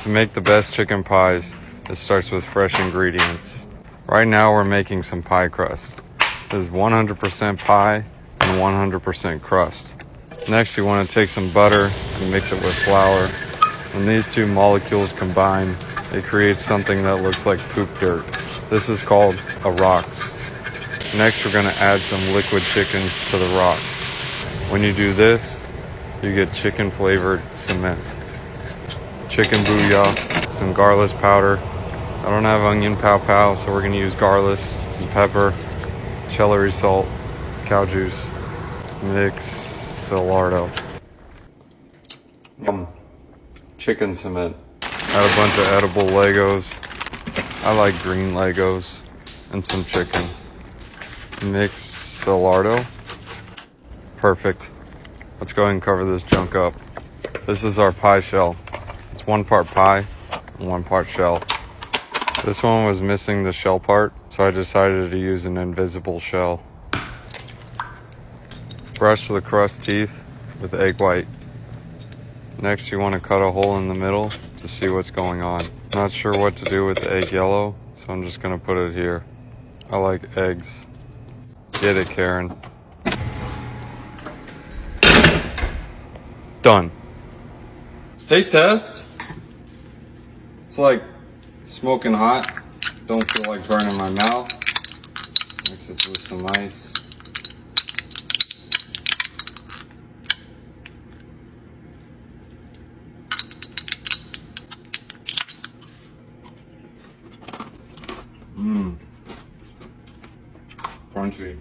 To make the best chicken pies, it starts with fresh ingredients. Right now we're making some pie crust. This is 100% pie and 100% crust. Next you want to take some butter and mix it with flour. When these two molecules combine, it creates something that looks like poop dirt. This is called a rocks. Next we're going to add some liquid chicken to the rocks. When you do this, you get chicken flavored cement. Chicken booyah, some garlic powder. I don't have onion pow pow, so we're gonna use garlic, some pepper, celery salt, cow juice, mix Solardo. Chicken cement. Add a bunch of edible Legos. I like green Legos and some chicken. Mix Solardo. Perfect. Let's go ahead and cover this junk up. This is our pie shell. It's 1 part pie and 1 part shell. This one was missing the shell part, so I decided to use an invisible shell. Brush the crust teeth with egg white. Next you want to cut a hole in the middle to see what's going on. Not sure what to do with the egg yellow, so I'm just going to put it here. I like eggs. Get it, Karen. Done. Taste test. It's like smoking hot. Don't feel like burning my mouth. Mix it with some ice. Crunchy.